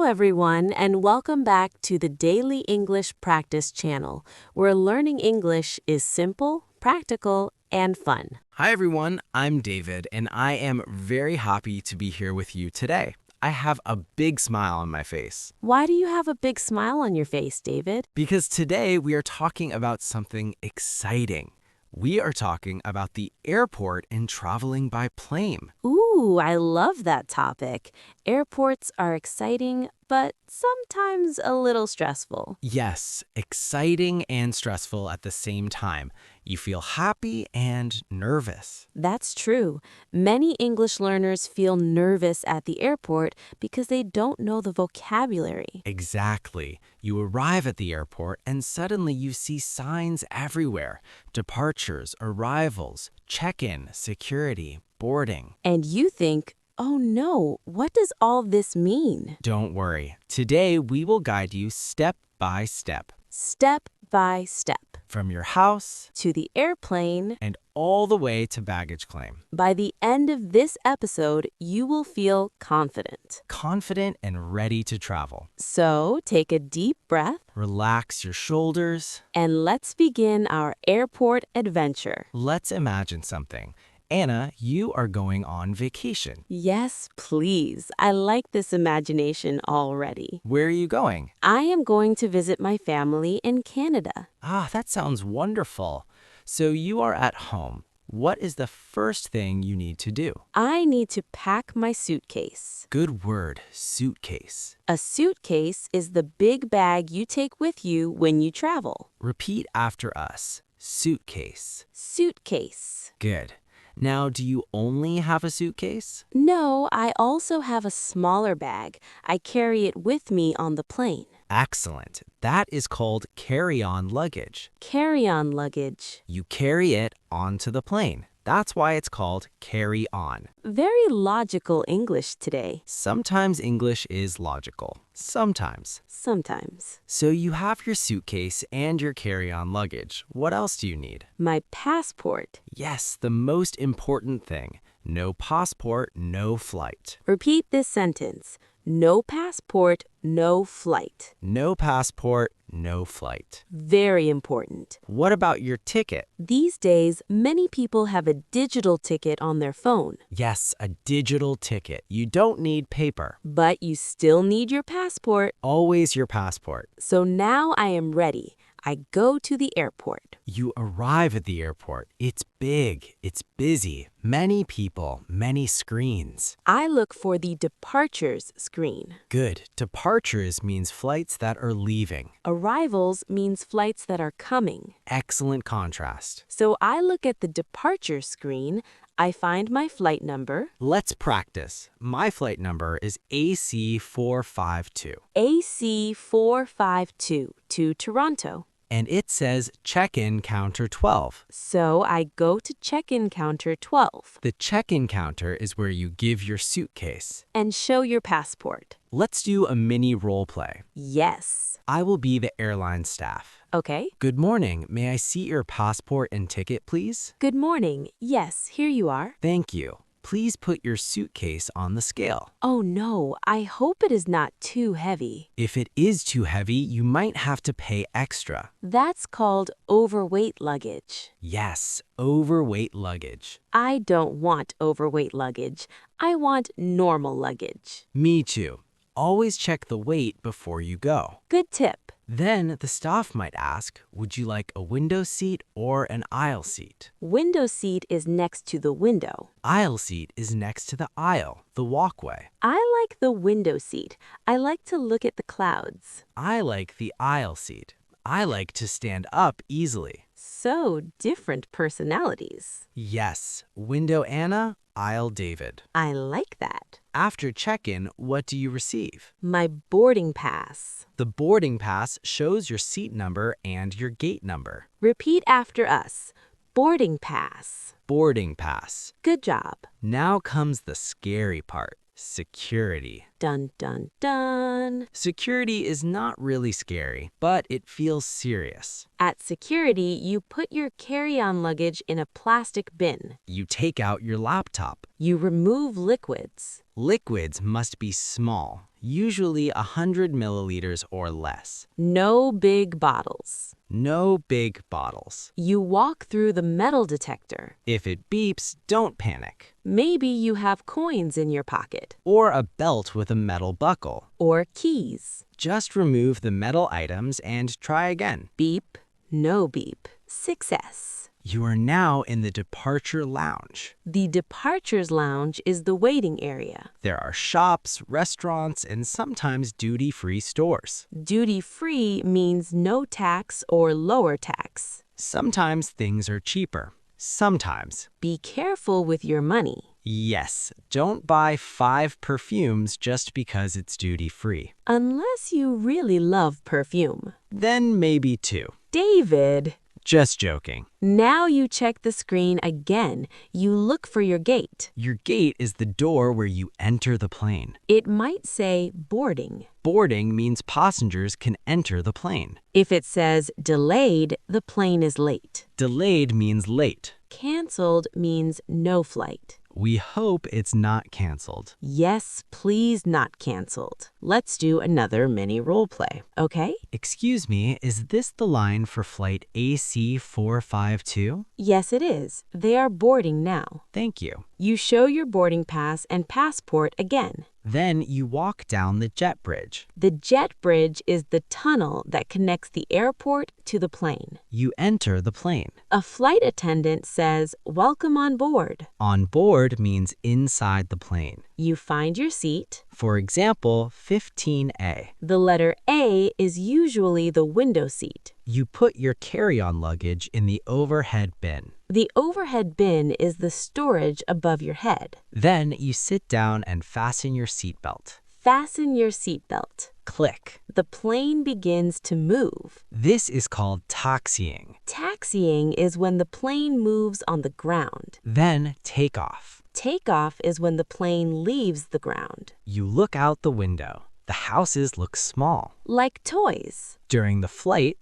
everyone, and welcome back to the Daily English Practice channel, where learning English is simple, practical, and fun. Hi everyone, I'm David, and I am very happy to be here with you today. I have a big smile on my face. Why do you have a big smile on your face, David? Because today we are talking about something exciting. We are talking about the airport and traveling by plane. Ooh, I love that topic. Airports are exciting, but sometimes a little stressful. Yes, exciting and stressful at the same time. You feel happy and nervous. That's true. Many English learners feel nervous at the airport because they don't know the vocabulary. Exactly. You arrive at the airport and suddenly you see signs everywhere. Departures, arrivals, check-in, security, boarding. And you think, oh no, what does all this mean? Don't worry. Today we will guide you step by step. Step by step. From your house To the airplane. and all the way to baggage claim. By the end of this episode, you will feel confident. Confident and ready to travel. So take a deep breath Relax your shoulders. and let's begin our airport adventure. Let's imagine something. Anna, you are going on vacation. Yes, please. I like this imagination already. Where are you going? I am going to visit my family in Canada. Ah, that sounds wonderful. So you are at home. What is the first thing you need to do? I need to pack my suitcase. Good word, suitcase. A suitcase is the big bag you take with you when you travel. Repeat after us. Suitcase. Suitcase. Good. Now, do you only have a suitcase? No, I also have a smaller bag. I carry it with me on the plane. Excellent. That is called carry-on luggage. Carry-on luggage. You carry it onto the plane. That's why it's called carry-on. Very logical English today. Sometimes English is logical. Sometimes. Sometimes. So you have your suitcase and your carry-on luggage. What else do you need? My passport. Yes, the most important thing. No passport, no flight. Repeat this sentence. No passport, no flight. No passport, no flight. Very important. What about your ticket? These days, many people have a digital ticket on their phone. Yes, a digital ticket. You don't need paper. But you still need your passport. Always your passport. So now I am ready. I go to the airport. You arrive at the airport. It's big. It's busy. Many people, many screens. I look for the departures screen. Good. Departures means flights that are leaving. Arrivals means flights that are coming. Excellent contrast. So I look at the departure screen. I find my flight number. Let's practice. My flight number is AC452. AC452 to Toronto. And it says check-in counter 12. So I go to check-in counter 12 The check-in counter is where you give your suitcase. and show your passport. Let's do a mini role play. Yes. I will be the airline staff. Okay. Good morning. May I see your passport and ticket, please? Good morning. Yes, here you are. Thank you. Please put your suitcase on the scale. Oh no, I hope it is not too heavy. If it is too heavy, you might have to pay extra. That's called overweight luggage. Yes, overweight luggage. I don't want overweight luggage. I want normal luggage. Me too. Always check the weight before you go. Good tip. Then the staff might ask, would you like a window seat or an aisle seat? Window seat is next to the window. Aisle seat is next to the aisle, the walkway. I like the window seat. I like to look at the clouds. I like the aisle seat. I like to stand up easily. So different personalities. Yes, window Anna, aisle David. I like that. After check-in, what do you receive? My boarding pass. The boarding pass shows your seat number and your gate number. Repeat after us. Boarding pass. Boarding pass. Good job. Now comes the scary part, security. Dun, dun, dun. Security is not really scary, but it feels serious. At security, you put your carry-on luggage in a plastic bin. You take out your laptop. You remove liquids. Liquids must be small, usually 100 milliliters or less. No big bottles. No big bottles. You walk through the metal detector. If it beeps, don't panic. Maybe you have coins in your pocket. Or a belt with a metal buckle. Or keys. Just remove the metal items and try again. Beep, no beep. Success. You are now in the departure lounge. The departures lounge is the waiting area. There are shops, restaurants, and sometimes duty-free stores. Duty-free means no tax or lower tax. Sometimes things are cheaper. Sometimes. Be careful with your money. Yes, don't buy 5 perfumes just because it's duty-free. Unless you really love perfume. Then maybe 2. David! Just joking. Now you check the screen again. You look for your gate. Your gate is the door where you enter the plane. It might say boarding. Boarding means passengers can enter the plane. If it says delayed, the plane is late. Delayed means late. Canceled means no flight. We hope it's not canceled. Yes, please not canceled. Let's do another mini role play, okay? Excuse me, is this the line for flight AC452? Yes, it is. They are boarding now. Thank you. You show your boarding pass and passport again. Then you walk down the jet bridge. The jet bridge is the tunnel that connects the airport to the plane. You enter the plane. A flight attendant says, "Welcome on board." On board means inside the plane. You find your seat. For example, 15A. The letter A is usually the window seat. You put your carry-on luggage in the overhead bin. The overhead bin is the storage above your head. Then you sit down and fasten your seatbelt. Fasten your seatbelt. Click. The plane begins to move. This is called taxiing. Taxiing is when the plane moves on the ground. Then take off. Takeoff is when the plane leaves the ground. You look out the window. The houses look small. Like toys. During the flight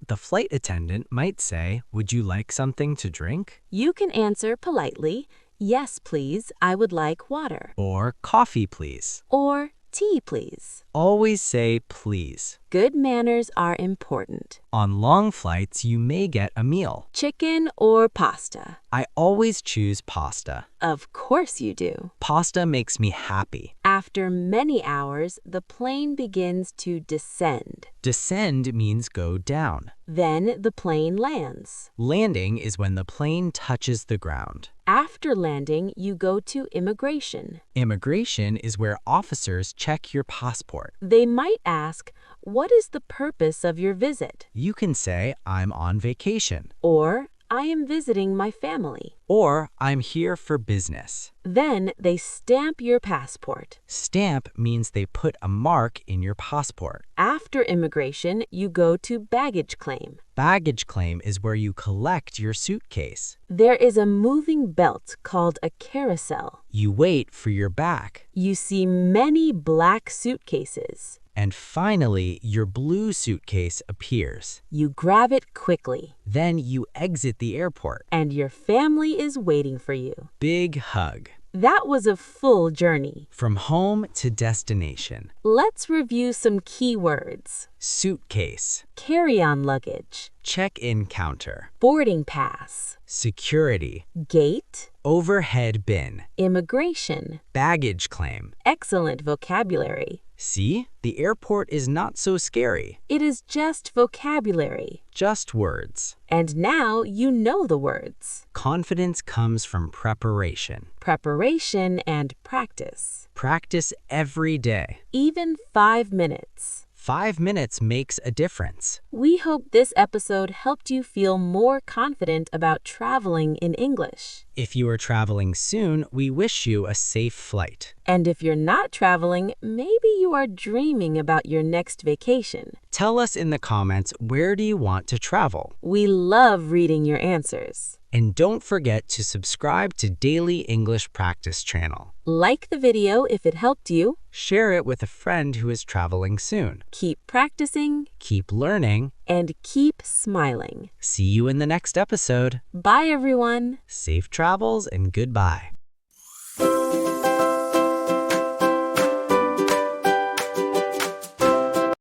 attendant might say, "Would you like something to drink?" You can answer politely, "Yes, please, I would like water." Or "Coffee, please." Or "Tea, please." Always say please. Good manners are important. On long flights, you may get a meal. Chicken or pasta? I always choose pasta. Of course you do. Pasta makes me happy. After many hours, the plane begins to descend. Descend means go down. Then the plane lands. Landing is when the plane touches the ground. After landing, you go to immigration. Immigration is where officers check your passport. They might ask, "What is the purpose of your visit?" You can say, "I'm on vacation." Or, "I am visiting my family." Or, "I'm here for business." Then they stamp your passport. Stamp means they put a mark in your passport. After immigration, you go to baggage claim. Baggage claim is where you collect your suitcase. There is a moving belt called a carousel. You wait for your bag. You see many black suitcases. And finally, your blue suitcase appears. You grab it quickly. Then you exit the airport. And your family is waiting for you. Big hug. That was a full journey. From home to destination. Let's review some key words. Suitcase. Carry-on luggage. Check-in counter. Boarding pass. Security. Gate. Overhead bin. Immigration. Baggage claim. Excellent vocabulary. See? The airport is not so scary. It is just vocabulary. Just words. And now you know the words. Confidence comes from preparation. Preparation and practice. Practice every day. Even 5 minutes. 5 minutes makes a difference. We hope this episode helped you feel more confident about traveling in English. If you are traveling soon, we wish you a safe flight. And if you're not traveling, maybe you are dreaming about your next vacation. Tell us in the comments, where do you want to travel? We love reading your answers. And don't forget to subscribe to Daily English Practice channel. Like the video if it helped you. Share it with a friend who is traveling soon. Keep practicing. Keep learning. And keep smiling. See you in the next episode. Bye, everyone. Safe travels and goodbye.